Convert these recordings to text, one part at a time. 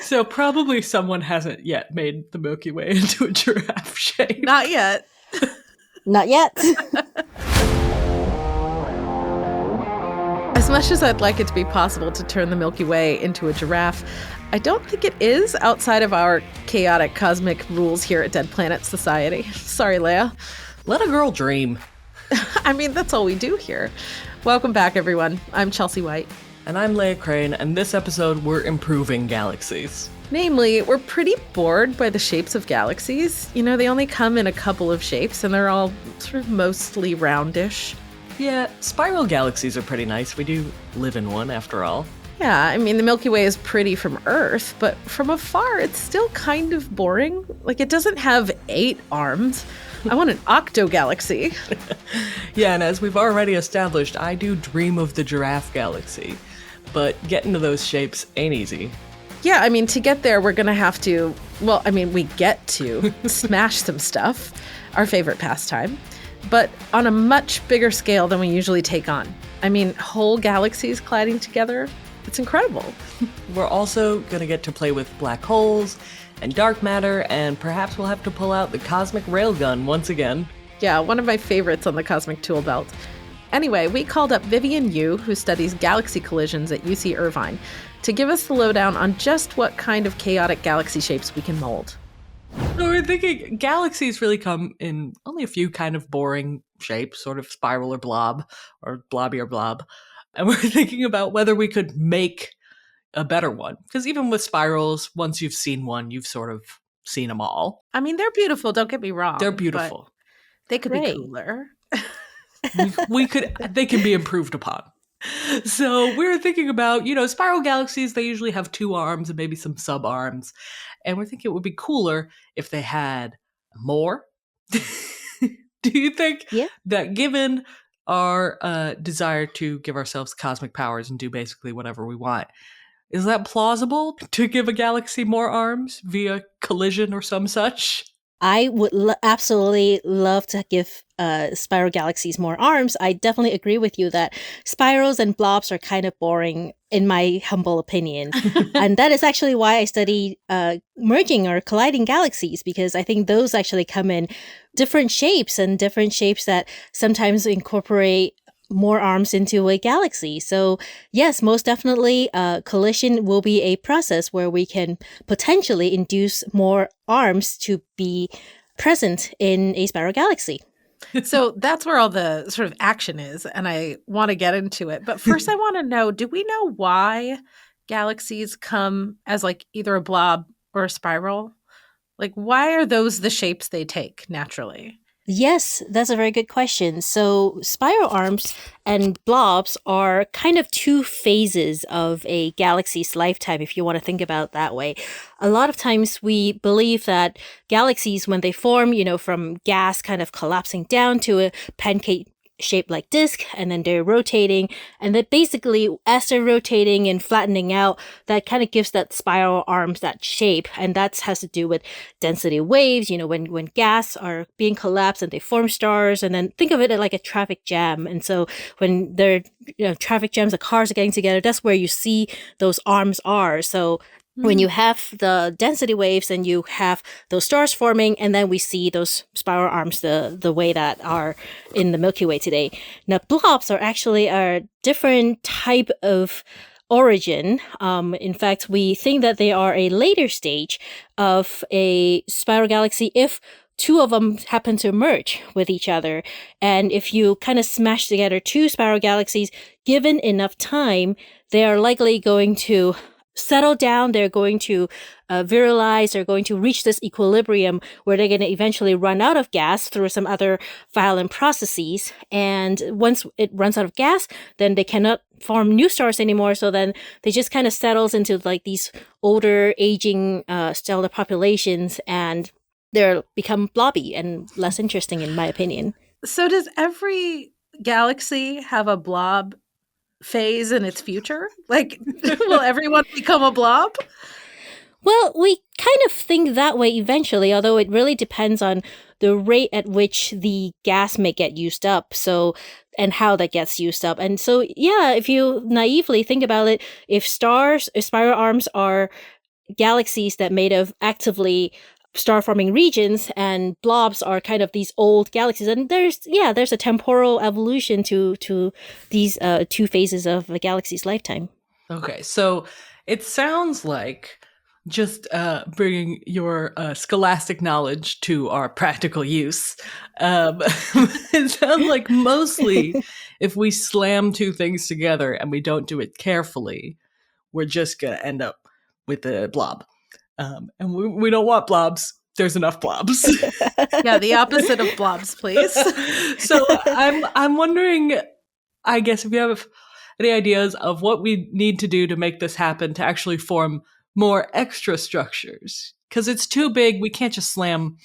So probably someone hasn't yet made the Milky Way into a giraffe shape. Not yet. Not yet. As much as I'd like it to be possible to turn the Milky Way into a giraffe, I don't think it is outside of our chaotic cosmic rules here at Dead Planet Society. Sorry, Leah. Let a girl dream. I mean, that's all we do here. Welcome back, everyone. I'm Chelsea Whyte. And I'm Leah Crane, and this episode we're improving galaxies. Namely, we're pretty bored by the shapes of galaxies. You know, they only come in a couple of shapes, and they're all sort of mostly roundish. Yeah, spiral galaxies are pretty nice. We do live in one, after all. Yeah, I mean, the Milky Way is pretty from Earth, but from afar, it's still kind of boring. Like, it doesn't have 8 arms. I want an octogalaxy. Yeah, and as we've already established, I do dream of the giraffe galaxy. But getting to those shapes ain't easy. Yeah, I mean, to get there, we're going to have to, well, I mean, we get to smash some stuff, our favorite pastime, but on a much bigger scale than we usually take on. I mean, whole galaxies colliding together, it's incredible. We're also going to get to play with black holes and dark matter, and perhaps we'll have to pull out the cosmic railgun once again. Yeah, one of my favorites on the cosmic tool belt. Anyway, we called up Vivian Yu, who studies galaxy collisions at UC Irvine, to give us the lowdown on just what kind of chaotic galaxy shapes we can mold. So we're thinking galaxies really come in only a few kind of boring shapes, sort of spiral or blob, or blobby or blob. And we're thinking about whether we could make a better one. Because even with spirals, once you've seen one, you've sort of seen them all. I mean, they're beautiful, don't get me wrong. They're beautiful. They could be Right. cooler. They can be improved upon. So we're thinking about, spiral galaxies, they usually have 2 arms and maybe some sub-arms. And we're thinking it would be cooler if they had more. Do you think that given our desire to give ourselves cosmic powers and do basically whatever we want, is that plausible to give a galaxy more arms via collision or some such? I would absolutely love to give spiral galaxies more arms. I definitely agree with you that spirals and blobs are kind of boring, in my humble opinion. And that is actually why I study merging or colliding galaxies, because I think those actually come in different shapes and different shapes that sometimes incorporate more arms into a galaxy. So yes, most definitely, collision will be a process where we can potentially induce more arms to be present in a spiral galaxy. So that's where all the sort of action is, and I want to get into it. But first I want to know, do we know why galaxies come as like either a blob or a spiral? Like, why are those the shapes they take naturally? Yes, that's a very good question. So spiral arms and blobs are kind of 2 phases of a galaxy's lifetime, if you want to think about it that way. A lot of times we believe that galaxies, when they form, from gas kind of collapsing down to a pancake shaped like disc, and then they're rotating, and then basically as they're rotating and flattening out, that kind of gives that spiral arms that shape, and that has to do with density waves. When gas are being collapsed and they form stars, and then think of it like a traffic jam. And so when there traffic jams, the cars are getting together, that's where you see those arms are. So when you have the density waves and you have those stars forming, and then we see those spiral arms the way that are in the Milky Way today. Now, blobs are actually a different type of origin. In fact, we think that they are a later stage of a spiral galaxy if 2 of them happen to merge with each other. And if you kind of smash together 2 spiral galaxies, given enough time, they are likely going to settle down, they're going to viralize, they're going to reach this equilibrium where they're going to eventually run out of gas through some other violent processes. And once it runs out of gas, then they cannot form new stars anymore. So then they just kind of settles into like these older, aging stellar populations, and they're become blobby and less interesting, in my opinion. So does every galaxy have a blob phase in its future? Like, will everyone become a blob? Well, we kind of think that way eventually, although it really depends on the rate at which the gas may get used up. And how that gets used up. And so, yeah, if you naively think about it, if spiral arms are galaxies that made of actively star-forming regions, and blobs are kind of these old galaxies. And there's a temporal evolution to these two phases of a galaxy's lifetime. Okay, so it sounds like, just bringing your scholastic knowledge to our practical use, it sounds like mostly if we slam two things together and we don't do it carefully, we're just going to end up with a blob. And we don't want blobs. There's enough blobs. Yeah, the opposite of blobs, please. So I'm wondering, I guess, if you have any ideas of what we need to do to make this happen, to actually form more extra structures. Because it's too big, we can't just slam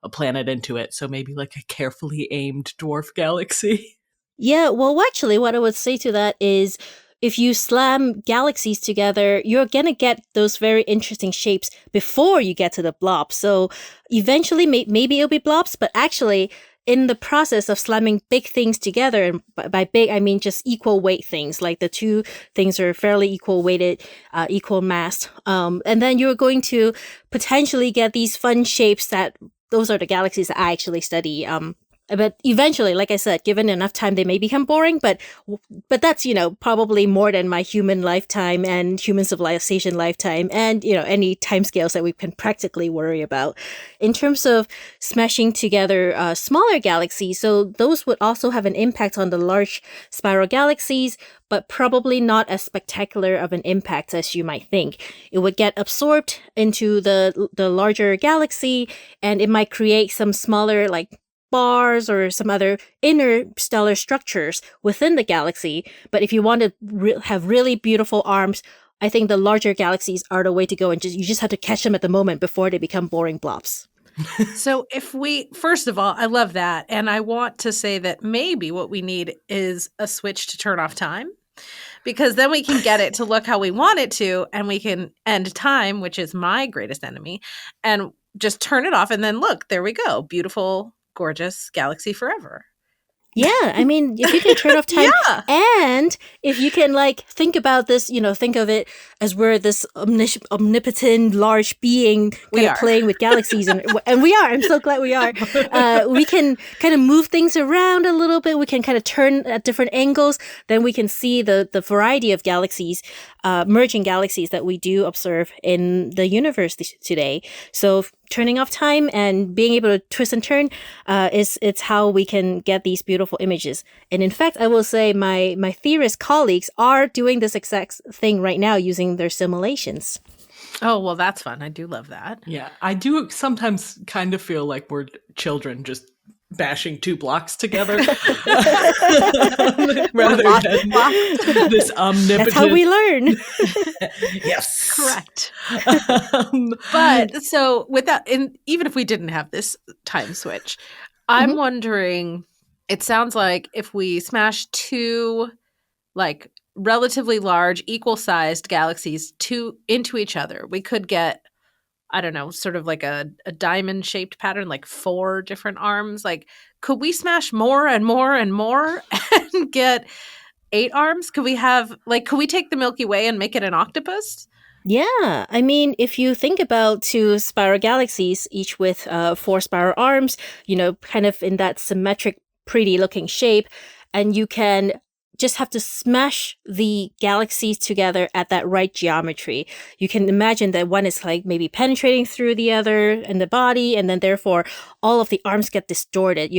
a planet into it. So maybe like a carefully aimed dwarf galaxy. Yeah, well, actually, what I would say to that is if you slam galaxies together, you're going to get those very interesting shapes before you get to the blobs. So eventually, maybe it'll be blobs, but actually, in the process of slamming big things together, and by big, I mean just equal weight things, like the two things are fairly equal weighted, equal mass. And then you're going to potentially get these fun shapes those are the galaxies that I actually study. But eventually, like I said, given enough time, they may become boring, but that's, probably more than my human lifetime and human civilization lifetime and, any timescales that we can practically worry about. In terms of smashing together smaller galaxies, so those would also have an impact on the large spiral galaxies, but probably not as spectacular of an impact as you might think. It would get absorbed into the larger galaxy, and it might create some smaller, like, bars or some other interstellar structures within the galaxy. But if you want to have really beautiful arms, I think the larger galaxies are the way to go, and you just have to catch them at the moment before they become boring blobs. So first of all, I love that. And I want to say that maybe what we need is a switch to turn off time, because then we can get it to look how we want it to, and we can end time, which is my greatest enemy, and just turn it off. And then look, there we go. Beautiful, gorgeous galaxy forever. Yeah, I mean, if you can turn off time, Yeah. and if you can, like, think about this, think of it as we're this omnipotent, large being kind of playing with galaxies, and we are. I'm so glad we are. We can kind of move things around a little bit. We can kind of turn at different angles. Then we can see the variety of galaxies, merging galaxies that we do observe in the universe today. So turning off time and being able to twist and turn it's how we can get these beautiful images. And in fact, I will say my theorist colleagues are doing this exact thing right now using their simulations. Oh, well, that's fun. I do love that. Yeah, I do sometimes kind of feel like we're children just bashing two blocks together rather than this omnipotent. That's how we learn. Yes, correct. But so even if we didn't have this time switch, I'm wondering, it sounds like if we smash two like relatively large, equal-sized galaxies into each other, we could get, I don't know, sort of like a diamond-shaped pattern, like 4 different arms. Like, could we smash more and more and more and get 8 arms? Could we take the Milky Way and make it an octopus? Yeah, I mean, if you think about 2 spiral galaxies, each with 4 spiral arms, kind of in that symmetric, pretty-looking shape, and you can just have to smash the galaxies together at that right geometry. You can imagine that one is like maybe penetrating through the other in the body, and then therefore all of the arms get distorted.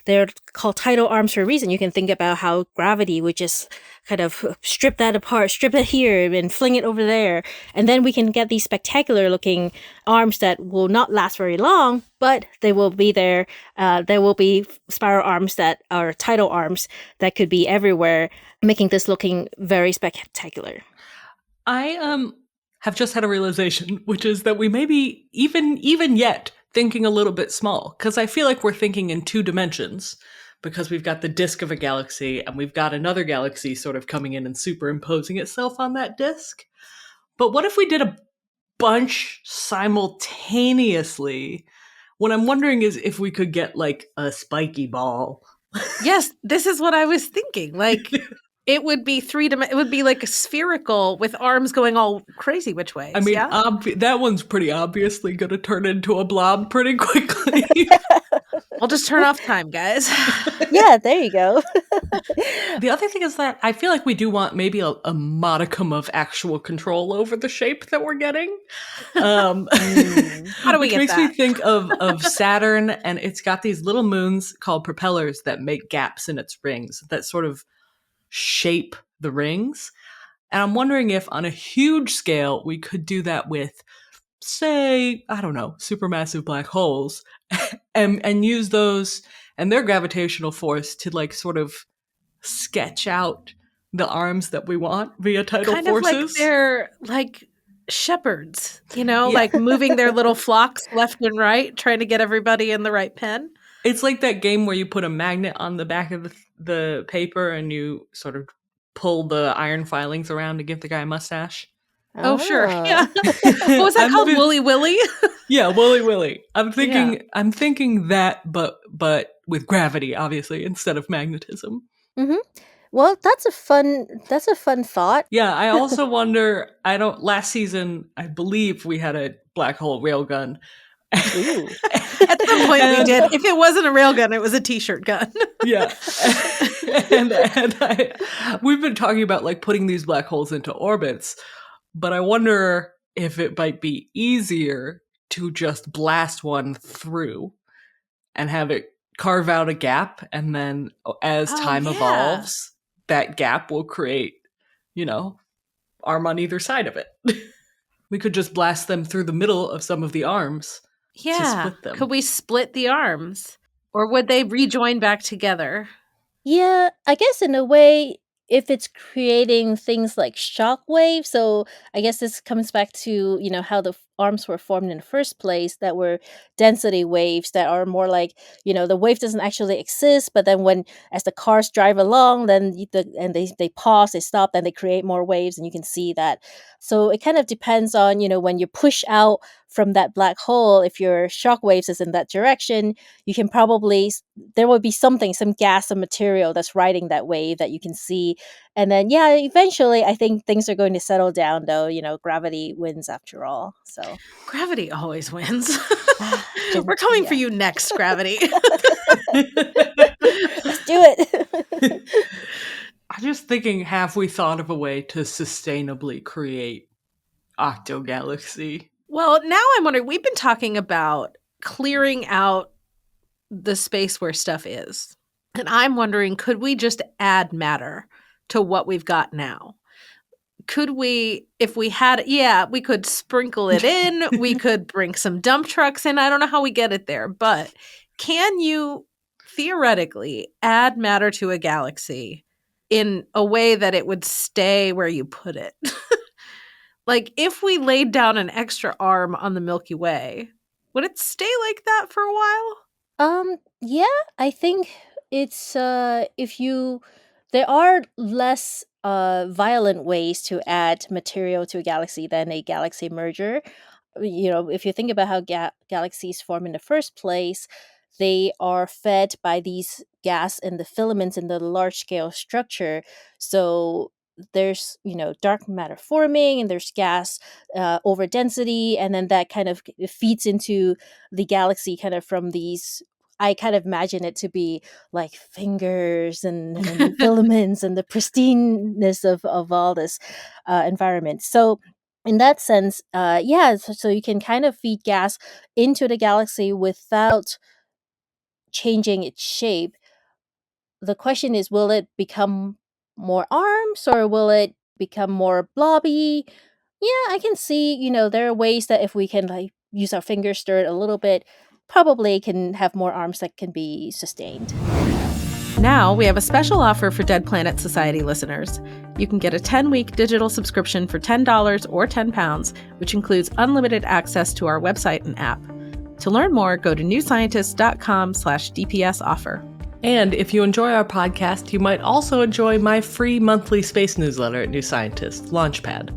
They're called tidal arms for a reason. You can think about how gravity would just kind of strip that apart, strip it here and fling it over there. And then we can get these spectacular looking arms that will not last very long, but they will be there. There will be spiral arms that are tidal arms that could be everywhere, making this looking very spectacular. I have just had a realization, which is that we may be even yet thinking a little bit small, because I feel like we're thinking in 2 dimensions, because we've got the disk of a galaxy and we've got another galaxy sort of coming in and superimposing itself on that disk. But what if we did a bunch simultaneously? What I'm wondering is if we could get like a spiky ball. Yes, this is what I was thinking. Like, It would be it would be like a spherical with arms going all crazy which ways. I mean, yeah? that one's pretty obviously going to turn into a blob pretty quickly. I'll just turn off time, guys. Yeah, there you go. The other thing is that I feel like we do want maybe a modicum of actual control over the shape that we're getting. How do we Which get makes that? me think of Saturn, and it's got these little moons called propellers that make gaps in its rings that sort of shape the rings. And I'm wondering if on a huge scale we could do that with, say, I don't know, supermassive black holes and use those and their gravitational force to like sort of sketch out the arms that we want via tidal Kind forces. of like they're like shepherds, Yeah. like moving their little flocks left and right, trying to get everybody in the right pen. It's like that game where you put a magnet on the back of the paper and you sort of pull the iron filings around to give the guy a mustache. Oh, sure. Ah. Yeah. What was that called? Wooly Willy? Yeah, Wooly Willy. I'm thinking that, but with gravity, obviously, instead of magnetism. Mm-hmm. Well, that's a fun thought. Yeah, I also wonder, last season, I believe we had a black hole railgun. Ooh. At some point we did. If it wasn't a railgun, it was a t-shirt gun. Yeah. We've been talking about like putting these black holes into orbits, but I wonder if it might be easier to just blast one through and have it carve out a gap, and then as time evolves, that gap will create, arm on either side of it. We could just blast them through the middle of some of the arms. Yeah. To split them. Could we split the arms? Or would they rejoin back together? Yeah, I guess in a way, if it's creating things like shock waves, so I guess this comes back to, how the arms were formed in the first place, that were density waves that are more like, the wave doesn't actually exist, but then as the cars drive along, then they pause, they stop, then they create more waves, and you can see that. So it kind of depends on, when you push out from that black hole, if your shock waves is in that direction, you can there will be some gas, some material that's riding that wave that you can see. And then, eventually I think things are going to settle down, though. Gravity wins after all. So gravity always wins. We're coming for you next, Gravity. Let's do it. I'm just thinking, have we thought of a way to sustainably create octogalaxy? Well, now I'm wondering, we've been talking about clearing out the space where stuff is. And I'm wondering, could we just add matter to what we've got now? Could we, if we had, we could sprinkle it in. We could bring some dump trucks in. I don't know how we get it there, but can you theoretically add matter to a galaxy in a way that it would stay where you put it? Like, if we laid down an extra arm on the Milky Way, would it stay like that for a while? Yeah, I think it's there are less violent ways to add material to a galaxy than a galaxy merger. If you think about how galaxies form in the first place, they are fed by these gas in the filaments in the large scale structure. So there's dark matter forming, and there's gas over density, and then that kind of feeds into the galaxy kind of from these. I kind of imagine it to be like fingers and filaments and the pristineness of all this environment. So in that sense, so you can kind of feed gas into the galaxy without changing its shape. The question is, will it become more arms, or will it become more blobby? Yeah, I can see, there are ways that if we can like use our fingers, stir it a little bit, probably can have more arms that can be sustained. Now we have a special offer for Dead Planet Society listeners. You can get a 10-week digital subscription for $10 or £10, which includes unlimited access to our website and app. To learn more, go to newscientist.com/DPS offer. And if you enjoy our podcast, you might also enjoy my free monthly space newsletter at New Scientist, Launchpad.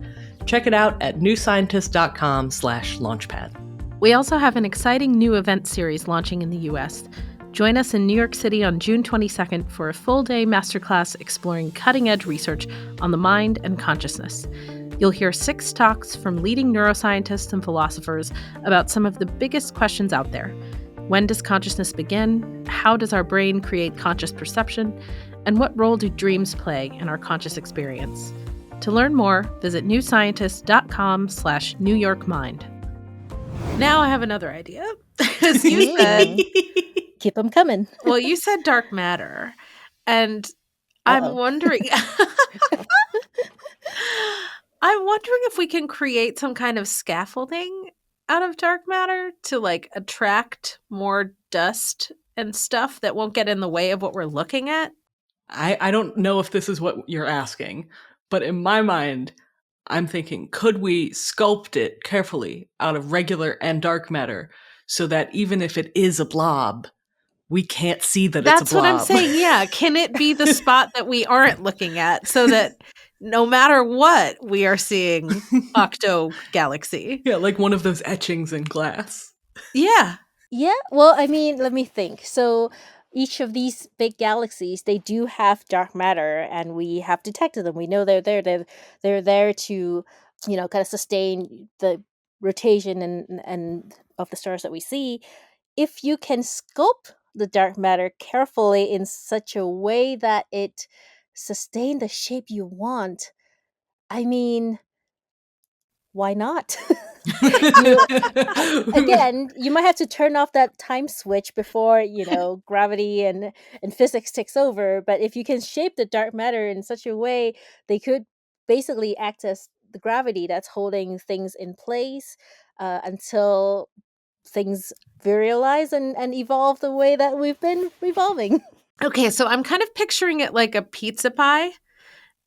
Check it out at newscientist.com/launchpad. We also have an exciting new event series launching in the US. Join us in New York City on June 22nd for a full-day masterclass exploring cutting-edge research on the mind and consciousness. You'll hear 6 talks from leading neuroscientists and philosophers about some of the biggest questions out there. When does consciousness begin? How does our brain create conscious perception? And what role do dreams play in our conscious experience? To learn more, visit newscientist.com/New York Mind. Now I have another idea. As you said, Keep them coming. well, you said dark matter, and Uh-oh. I'm wondering if we can create some kind of scaffolding out of dark matter to like attract more dust and stuff that won't get in the way of what we're looking at. I don't know if this is what you're asking, but in my mind, I'm thinking, could we sculpt it carefully out of regular and dark matter so that even if it is a blob, we can't see that That's it's a blob? what I'm saying. Yeah. Can it be the spot that we aren't looking at so that no matter what, we are seeing octogalaxy? Yeah, like one of those etchings in glass. Yeah. Yeah, well, I mean, let me think. So each of these big galaxies, they do have dark matter, and we have detected them. We know they're there. They're there to, kind of sustain the rotation and of the stars that we see. If you can sculpt the dark matter carefully in such a way that it sustain the shape you want, I mean, why not? Again, you might have to turn off that time switch before, gravity and physics takes over. But if you can shape the dark matter in such a way, they could basically act as the gravity that's holding things in place until things virialize and evolve the way that we've been revolving. Okay, so I'm kind of picturing it like a pizza pie.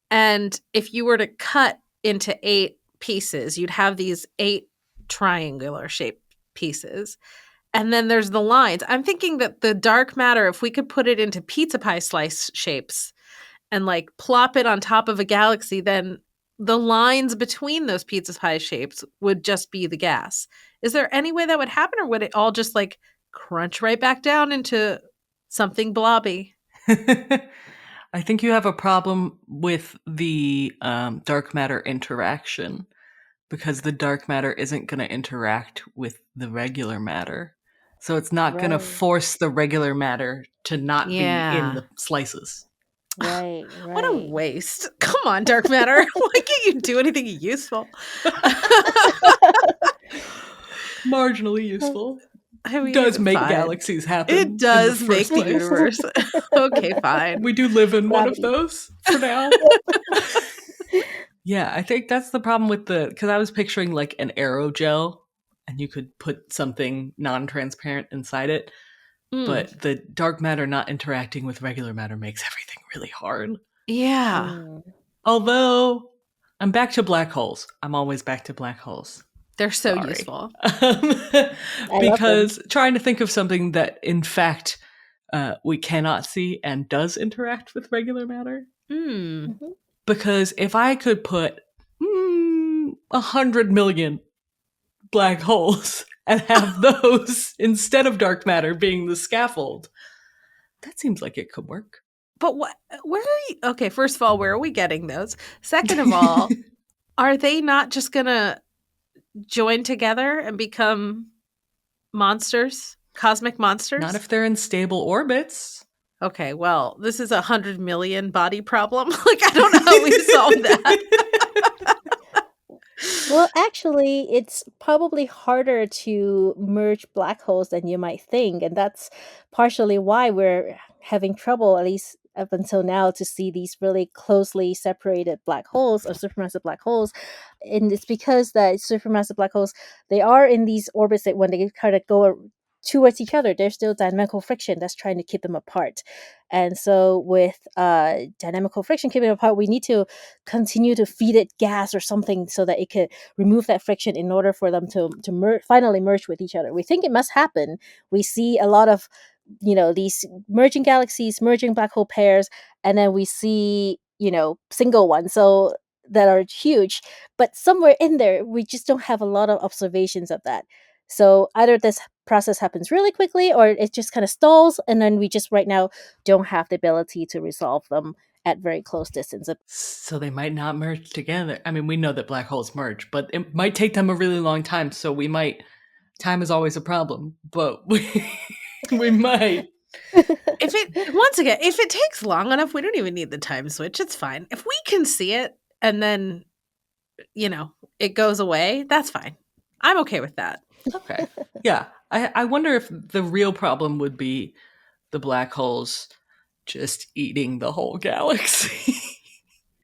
And if you were to cut into 8 pieces, you'd have these 8 triangular shaped pieces. And then there's the lines. I'm thinking that the dark matter, if we could put it into pizza pie slice shapes and like plop it on top of a galaxy, then the lines between those pizza pie shapes would just be the gas. Is there any way that would happen, or would it all just like crunch right back down into something blobby? I think you have a problem with the dark matter interaction, because the dark matter isn't going to interact with the regular matter. So it's not going to Right. force the regular matter to not be in the slices. Right. What a waste. Come on, dark matter. Why can't you do anything useful? Marginally useful. I mean, Does make fine. galaxies happen. It does in the make first the place. universe. Okay, fine. We do live in one of Gravity. those for now. Yeah, I think that's the problem with because I was picturing like an aerogel and you could put something non-transparent inside it. But the dark matter not interacting with regular matter makes everything really hard. Yeah. Although, I'm back to black holes. I'm always back to black holes. They're so Sorry. useful. Because trying to think of something that, in fact, we cannot see and does interact with regular matter. Mm-hmm. Because if I could put 100 million black holes and have those instead of dark matter being the scaffold, that seems like it could work. But where are you? Okay, first of all, where are we getting those? Second of all, are they not just going to join together and become monsters? Cosmic monsters? Not if they're in stable orbits. Okay, well, this is 100 million body problem. Like, I don't know how we solve that. Well, actually, it's probably harder to merge black holes than you might think. And that's partially why we're having trouble, at least up until now, to see these really closely separated black holes or supermassive black holes. And it's because that supermassive black holes, they are in these orbits that when they kind of go towards each other, there's still dynamical friction that's trying to keep them apart. And so with dynamical friction keeping them apart, we need to continue to feed it gas or something so that it could remove that friction in order for them to finally merge with each other. We think it must happen. We see a lot of these merging galaxies, merging black hole pairs, and then we see single ones so that are huge, but somewhere in there we just don't have a lot of observations of that. So either this process happens really quickly or it just kind of stalls, and then we just right now don't have the ability to resolve them at very close distance. So they might not merge together. I mean, we know that black holes merge, but it might take them a really long time. So we might. Time is always a problem, but we might. If it takes long enough, we don't even need the time switch. It's fine. If we can see it and then, it goes away, that's fine. I'm okay with that. Okay. Yeah. I wonder if the real problem would be the black holes just eating the whole galaxy.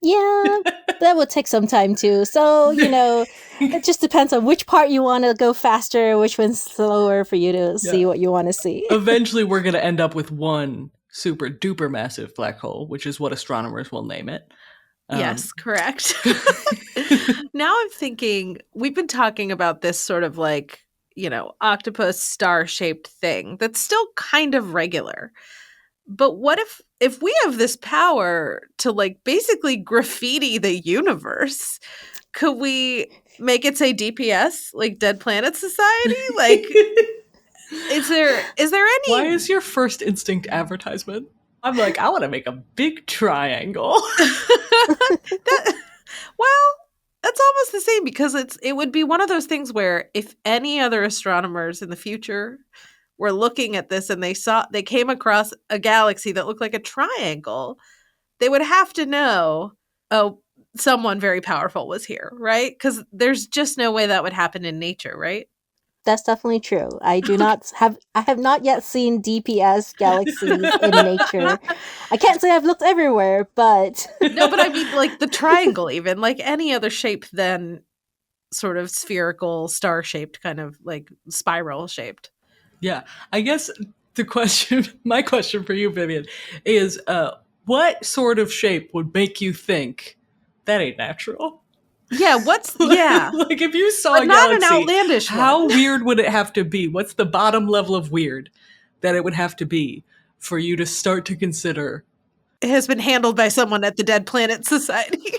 Yeah, that would take some time too. So, it just depends on which part you want to go faster, which one's slower for you to see what you want to see. Eventually, we're going to end up with one super duper massive black hole, which is what astronomers will name it. Yes, correct. Now I'm thinking, we've been talking about this sort of like, octopus star-shaped thing that's still kind of regular. But what if we have this power to like basically graffiti the universe? Could we make it say DPS, like Dead Planet Society? Like, is there any? Why is your first instinct advertisement? I'm like, I want to make a big triangle. That's almost the same, because it would be one of those things where if any other astronomers in the future were looking at this and they came across a galaxy that looked like a triangle, they would have to know, oh, someone very powerful was here, right? Because there's just no way that would happen in nature, right? That's definitely true. I have not yet seen DPS galaxies in nature. I can't say I've looked everywhere, but no, but I mean like the triangle, even like any other shape than sort of spherical, star-shaped, kind of like spiral shaped. Yeah, I guess my question for you, Vivian, is what sort of shape would make you think that ain't natural? Yeah, like if you saw a not galaxy, an outlandish one. How weird would it have to be? What's the bottom level of weird that it would have to be for you to start to consider? It has been handled by someone at the Dead Planet Society.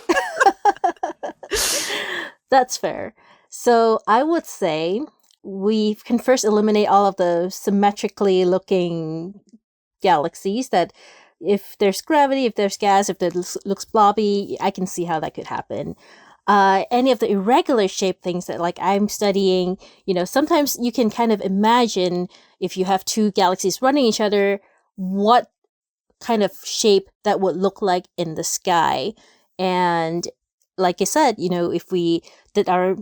That's fair. So I would say we can first eliminate all of the symmetrically looking galaxies that if there's gravity, if there's gas, if it looks blobby, I can see how that could happen. Any of the irregular shaped things that like I'm studying, sometimes you can kind of imagine if you have two galaxies running each other, what kind of shape that would look like in the sky. And like I said, if we did our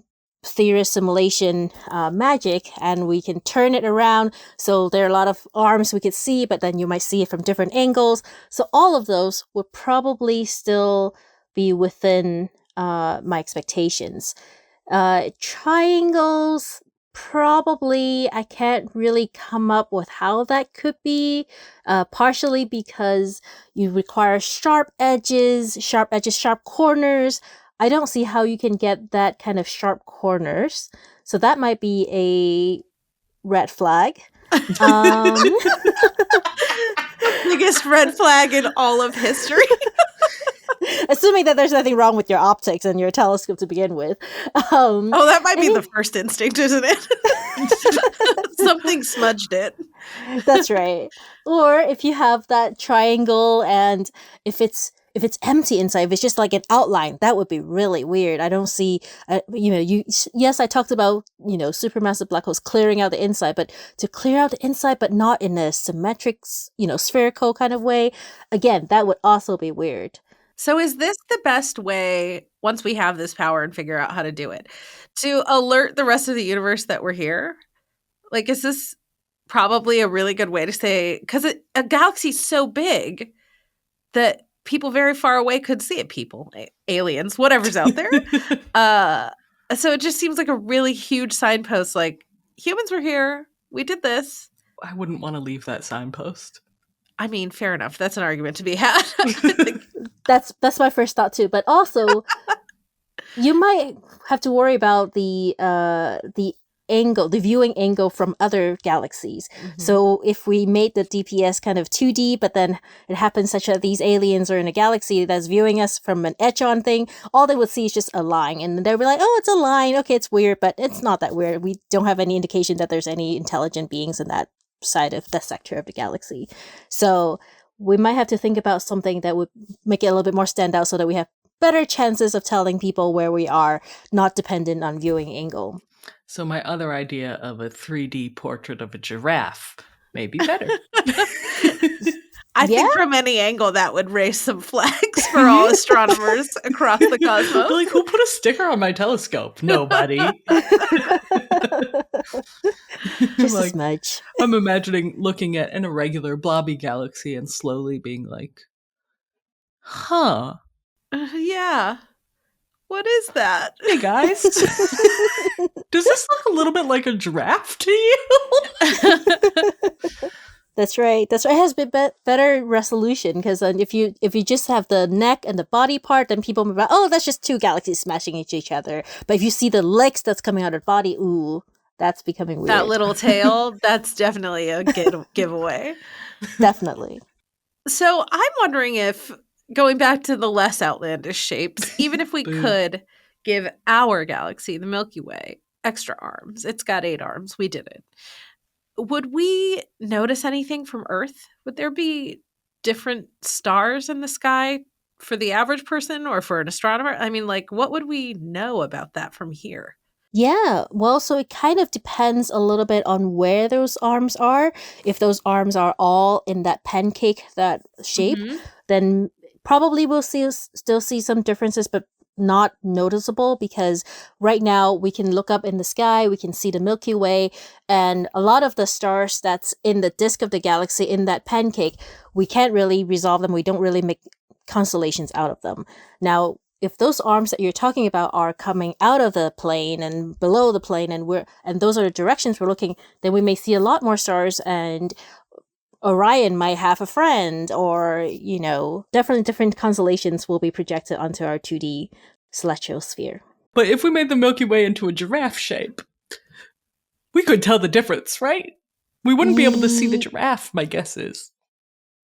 theorist simulation magic and we can turn it around so there are a lot of arms we could see, but then you might see it from different angles. So all of those would probably still be within my expectations. Triangles, probably I can't really come up with how that could be, partially because you require sharp edges, sharp corners. I don't see how you can get that kind of sharp corners. So that might be a red flag. Biggest red flag in all of history. Assuming that there's nothing wrong with your optics and your telescope to begin with. That might be the first instinct, isn't it? Something smudged it. That's right. Or if you have that triangle and if it's empty inside, if it's just like an outline, that would be really weird. I don't see, yes, I talked about, supermassive black holes clearing out the inside, but to clear out the inside, but not in a symmetric, spherical kind of way, again, that would also be weird. So is this the best way, once we have this power and figure out how to do it, to alert the rest of the universe that we're here? Like, is this probably a really good way to say, because a galaxy's so big that people very far away could see it, aliens, whatever's out there. So it just seems like a really huge signpost, like, humans were here, we did this. I wouldn't want to leave that signpost. I mean, fair enough. That's an argument to be had. That's my first thought too. But also, you might have to worry about the angle, the viewing angle from other galaxies. So if we made the DPS kind of 2D, but then it happens such that these aliens are in a galaxy that's viewing us from an etch-on thing, all they would see is just a line. And they'll be like, oh, it's a line. Okay, it's weird, but it's not that weird. We don't have any indication that there's any intelligent beings in that side of the sector of the galaxy. So we might have to think about something that would make it a little bit more stand out so that we have better chances of telling people where we are, not dependent on viewing angle. So my other idea of a 3D portrait of a giraffe may be better. I think from any angle that would raise some flags for all astronomers across the cosmos. Like, who put a sticker on my telescope? Nobody. Just a smudge. I'm imagining looking at an irregular blobby galaxy and slowly being like, huh. Yeah. What is that? Hey guys. Does this look a little bit like a giraffe to you? That's right. That's right. It has a bit better resolution because if you just have the neck and the body part, then people will be like, oh, that's just two galaxies smashing into each other. But if you see the legs that's coming out of the body, ooh, that's becoming weird. That little tail, that's definitely a giveaway. Definitely. So I'm wondering if, going back to the less outlandish shapes, even if we could give our galaxy, the Milky Way, extra arms, it's got 8 arms, we did it. Would we notice anything from Earth? Would there be different stars in the sky for the average person or for an astronomer? I mean, like, what would we know about that from here? Yeah, well, so it kind of depends a little bit on where those arms are. If those arms are all in that pancake, that shape, then probably we'll still see some differences, but not noticeable because right now we can look up in the sky, we can see the Milky Way, and a lot of the stars that's in the disk of the galaxy in that pancake, we can't really resolve them. We don't really make constellations out of them. Now, if those arms that you're talking about are coming out of the plane and below the plane and those are the directions we're looking, then we may see a lot more stars, and Orion might have a friend, or, definitely different constellations will be projected onto our 2D celestial sphere. But if we made the Milky Way into a giraffe shape, we could tell the difference, right? We wouldn't be able to see the giraffe, my guess is.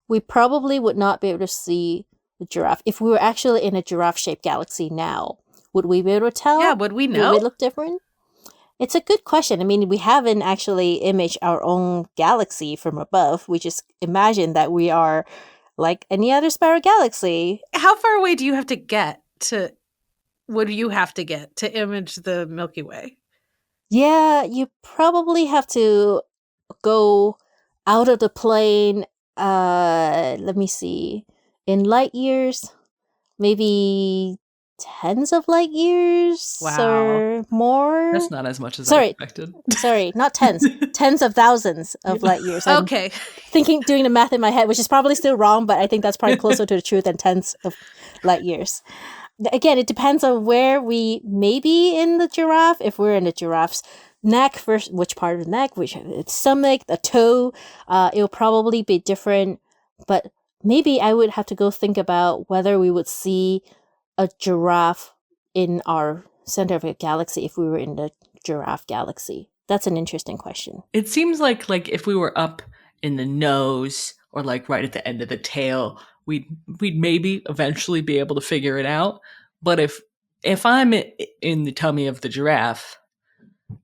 We probably would not be able to see the giraffe. If we were actually in a giraffe-shaped galaxy now, would we be able to tell? Yeah, would we know? Would it look different? It's a good question. I mean, we haven't actually imaged our own galaxy from above. We just imagine that we are like any other spiral galaxy. How far away do you have to get to image the Milky Way? Yeah, you probably have to go out of the plane, let me see, in light years, maybe tens of light years or more. That's not as much as I expected. Sorry, not tens. Tens of thousands of light years. I'm okay. doing the math in my head, which is probably still wrong, but I think that's probably closer to the truth than tens of light years. Again, it depends on where we may be in the giraffe. If we're in the giraffe's neck, first, which part of the neck, which its stomach, the toe, it'll probably be different. But maybe I would have to go think about whether we would see a giraffe in our center of a galaxy if we were in the giraffe galaxy. That's an interesting question. It seems like if we were up in the nose or like right at the end of the tail, we'd maybe eventually be able to figure it out. But if I'm in the tummy of the giraffe,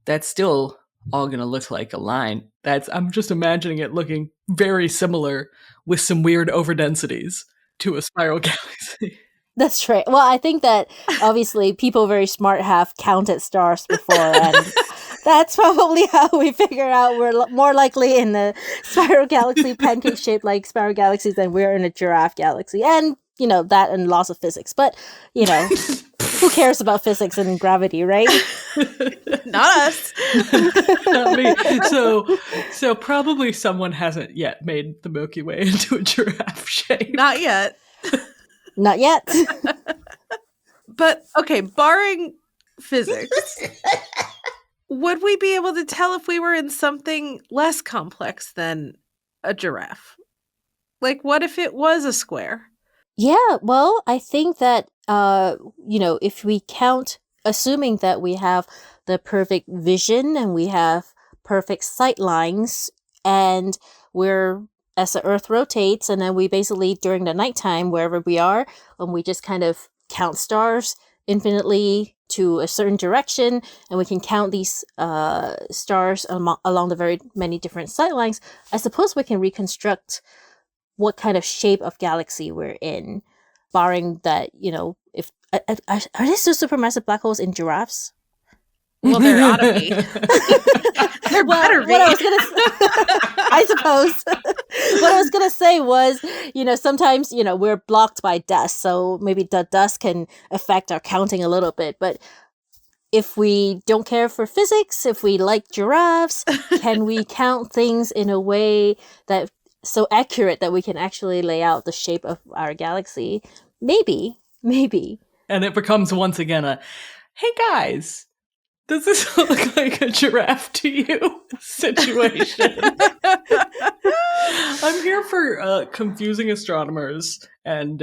that's still all going to look like a line. I'm just imagining it looking very similar with some weird overdensities to a spiral galaxy. That's right. Well, I think that obviously people very smart have counted stars before, and that's probably how we figure out we're more likely in the spiral galaxy, pancake-shaped like spiral galaxies, than we're in a giraffe galaxy. And, that and laws of physics. But, who cares about physics and gravity, right? Not us. Not me. So probably someone hasn't yet made the Milky Way into a giraffe shape. Not yet. Not yet. But, okay, barring physics, would we be able to tell if we were in something less complex than a giraffe? Like, what if it was a square? Yeah, well, I think that, if we count assuming that we have the perfect vision and we have perfect sight lines, and as the Earth rotates, and then we basically, during the nighttime, wherever we are, we just kind of count stars infinitely to a certain direction, and we can count these stars along the very many different sight lines. I suppose we can reconstruct what kind of shape of galaxy we're in, barring that, if are there still supermassive black holes in giraffes? Well, there ought to be. There better be. I suppose. What I was going to say was, sometimes, we're blocked by dust. So maybe the dust can affect our counting a little bit. But if we don't care for physics, if we like giraffes, can we count things in a way that's so accurate that we can actually lay out the shape of our galaxy? Maybe. And it becomes once again hey guys, does this look like a giraffe to you situation? I'm here for confusing astronomers and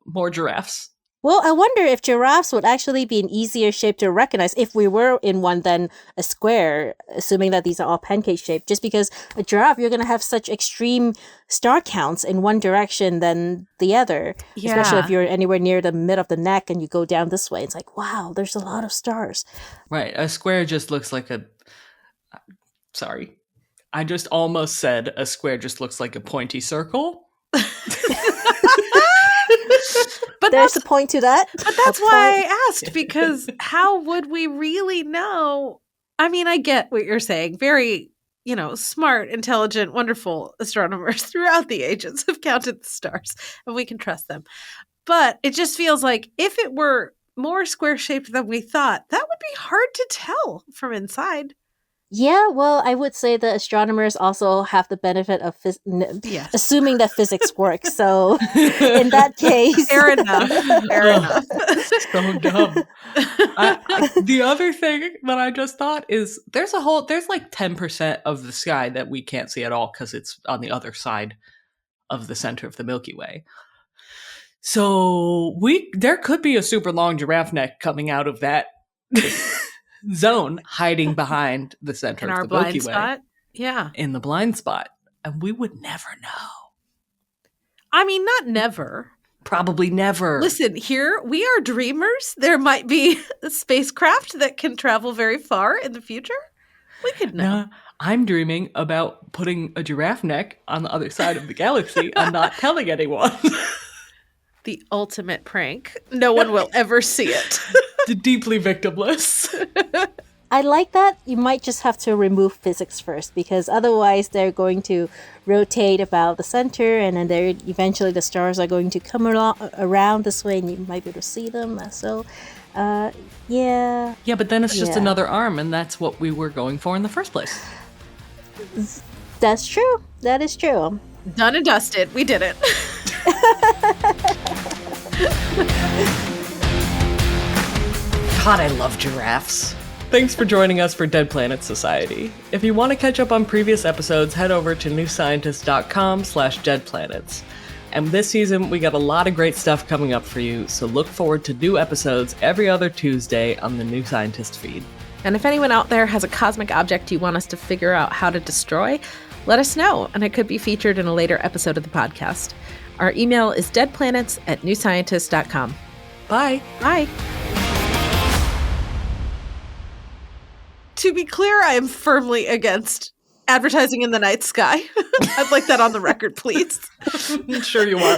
more giraffes. Well, I wonder if giraffes would actually be an easier shape to recognize if we were in one than a square, assuming that these are all pancake shaped. Just because a giraffe, you're going to have such extreme star counts in one direction than the other. Yeah. Especially if you're anywhere near the mid of the neck and you go down this way. It's like, wow, there's a lot of stars. Right. A square just looks like sorry. I just almost said a square just looks like a pointy circle. But there's a point to that. But that's why I asked, because how would we really know? I mean, I get what you're saying. Very, smart, intelligent, wonderful astronomers throughout the ages have counted the stars, and we can trust them. But it just feels like if it were more square-shaped than we thought, that would be hard to tell from inside. Yeah, well, I would say the astronomers also have the benefit of assuming that physics works. So in that case... Fair enough. So dumb. The other thing that I just thought is there's like 10% of the sky that we can't see at all because it's on the other side of the center of the Milky Way. So there could be a super long giraffe neck coming out of that zone, hiding behind the center of the Milky Way. Spot? Yeah. In the blind spot. And we would never know. I mean, not never. Probably never. Listen, here, we are dreamers. There might be a spacecraft that can travel very far in the future. We could know. I'm dreaming about putting a giraffe neck on the other side of the galaxy and not telling anyone. The ultimate prank. No one will ever see it. The deeply victimless. I like that. You might just have to remove physics first, because otherwise they're going to rotate about the center, and then eventually the stars are going to come around this way, and you might be able to see them. So, yeah. Yeah, but then it's just another arm, and that's what we were going for in the first place. That's true. That is true. Done and dusted. We did it. God, I love giraffes. Thanks for joining us for Dead Planet Society. If you want to catch up on previous episodes, head over to newscientist.com/deadplanets. And this season, we got a lot of great stuff coming up for you, so look forward to new episodes every other Tuesday on the New Scientist feed. And if anyone out there has a cosmic object you want us to figure out how to destroy, let us know, and it could be featured in a later episode of the podcast. Our email is deadplanets@newscientist.com. Bye. Bye. To be clear, I am firmly against advertising in the night sky. I'd like that on the record, please. I'm sure you are.